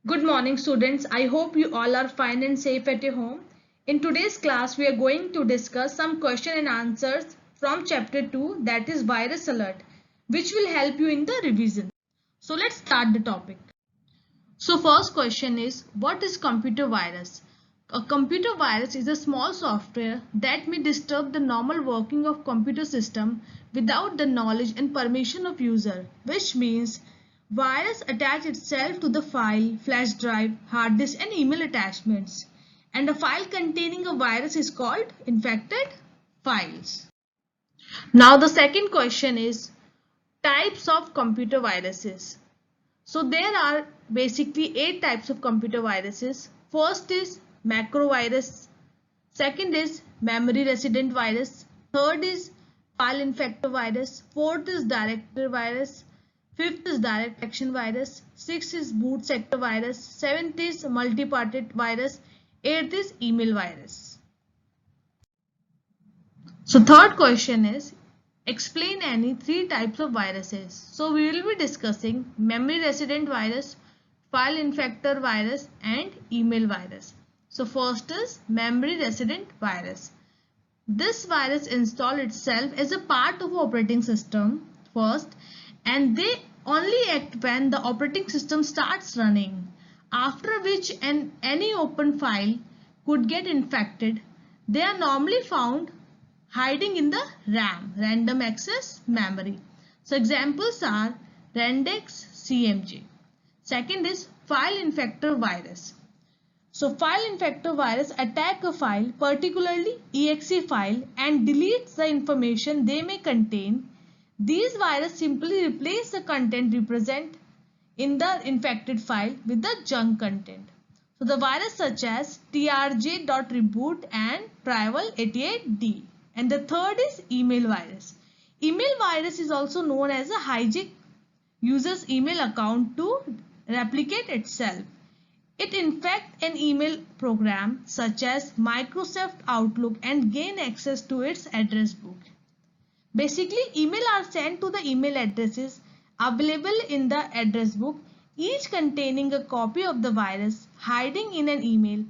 Good morning students. I hope you all are fine and safe at your home. In today's class we are going to discuss some question and answers from chapter 2, that is virus alert, which will help you in the revision. So let's start the topic. So first question is, what is computer virus? A computer virus is a small software that may disturb the normal working of computer system without the knowledge and permission of user, which means virus attach itself to the file, flash drive, hard disk and email attachments. And a file containing a virus is called infected files. Now the second question is types of computer viruses. So there are basically 8 types of computer viruses. First is macrovirus. Second is memory resident virus. Third is file infector virus. Fourth is directory virus. Fifth is direct action virus. Sixth is boot sector virus. Seventh is multi-parted virus. Eighth is email virus. So third question is, explain any 3 types of viruses. So we will be discussing memory resident virus, file infector virus and email virus. So first is memory resident virus. This virus install itself as a part of operating system first, and they only act when the operating system starts running, after which any open file could get infected. They are normally found hiding in the RAM, random access memory. So examples are Rendex CMJ. Second is file infector virus. So file infector virus attack a file, particularly exe file, and deletes the information they may contain. These viruses simply replace the content represent in the infected file with the junk content. So the virus such as trj.reboot and Prival88D. And the third is email virus. Email virus is also known as a hijack user's email account to replicate itself. It infects an email program such as Microsoft Outlook and gain access to its address book. Basically, email are sent to the email addresses available in the address book, each containing a copy of the virus hiding in an email,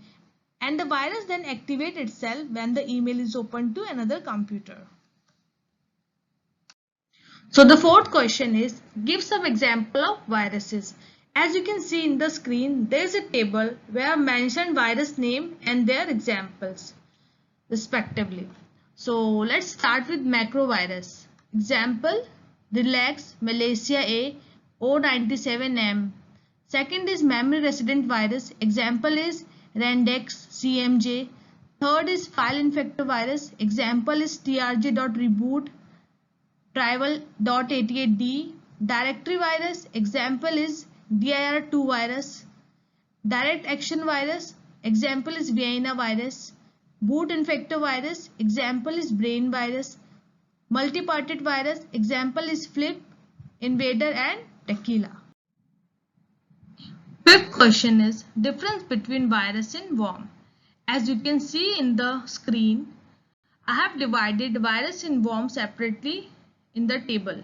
and the virus then activates itself when the email is opened to another computer. So the fourth question is, give some example of viruses. As you can see in the screen, there is a table where I mentioned virus name and their examples respectively. So let's start with macrovirus. Example, Relax Malaysia A O97M. Second is memory resident virus. Example is Rendex CMJ. Third is file infector virus. Example is trj.reboot, Prival88D. Directory virus. Example is dir2 virus. Direct action virus. Example is Vienna virus. Boot infector virus. Example is brain virus. Multi-parted virus. Example is Flip, Invader and Tequila. Fifth question is difference between virus and worm. As you can see in the screen, I have divided virus and worm separately in the table.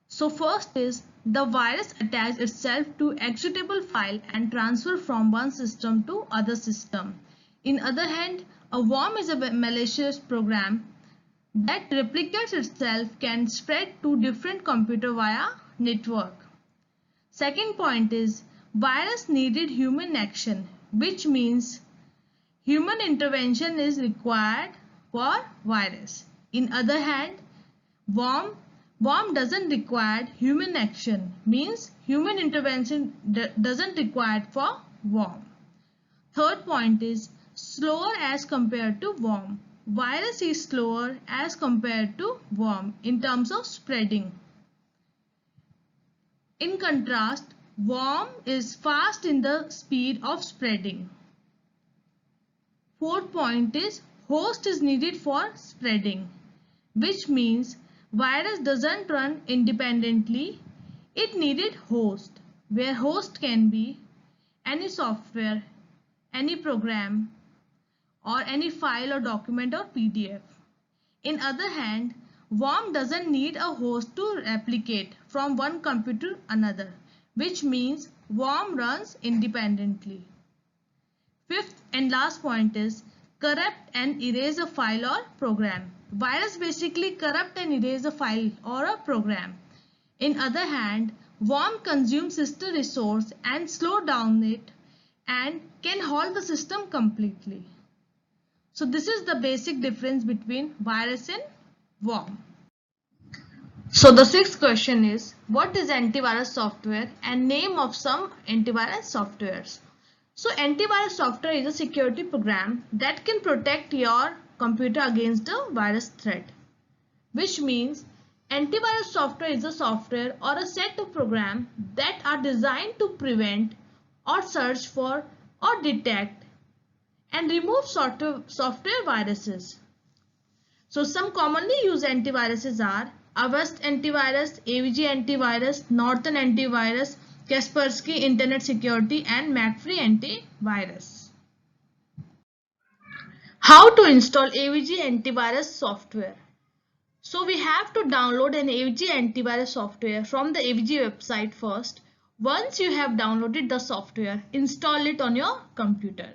So first is the virus attach itself to executable file and transfer from one system to other system. In other hand, a worm is a malicious program that replicates itself, can spread to different computer via network. Second point is virus needed human action, which means human intervention is required for virus. In other hand, worm doesn't require human action, means human intervention doesn't required for worm. Third point is slower as compared to worm. Virus is slower as compared to worm in terms of spreading. In contrast, worm is fast in the speed of spreading. Fourth point is host is needed for spreading, which means virus doesn't run independently. It needed host, where host can be any software, any program, or any file or document or PDF. In other hand, worm doesn't need a host to replicate from one computer to another, which means worm runs independently. Fifth and last point is corrupt and erase a file or program. Virus basically corrupt and erase a file or a program. In other hand, worm consumes system resource and slow down it and can halt the system completely. So this is the basic difference between virus and worm. So the sixth question is, what is antivirus software and name of some antivirus softwares? So antivirus software is a security program that can protect your computer against a virus threat, which means antivirus software is a software or a set of programs that are designed to prevent or search for or detect and remove software viruses. So some commonly used antiviruses are Avast antivirus, AVG antivirus, Norton antivirus, Kaspersky Internet Security and McAfee antivirus. How to install AVG antivirus software? So we have to download an AVG antivirus software from the AVG website first. Once you have downloaded the software, install it on your computer.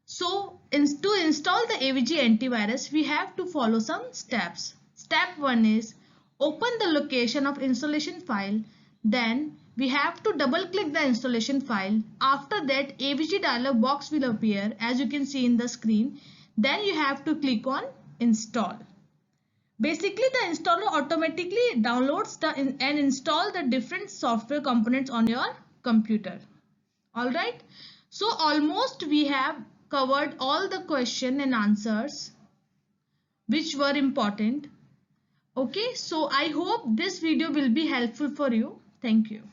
So to install the AVG antivirus, we have to follow some steps. Step 1 is open the location of installation file. Then we have to double click the installation file. After that, AVG dialog box will appear as you can see in the screen. Then you have to click on install. Basically, the installer automatically downloads and install the different software components on your computer. Alright, so almost we have covered all the question and answers which were important. Okay, so I hope this video will be helpful for you. Thank you.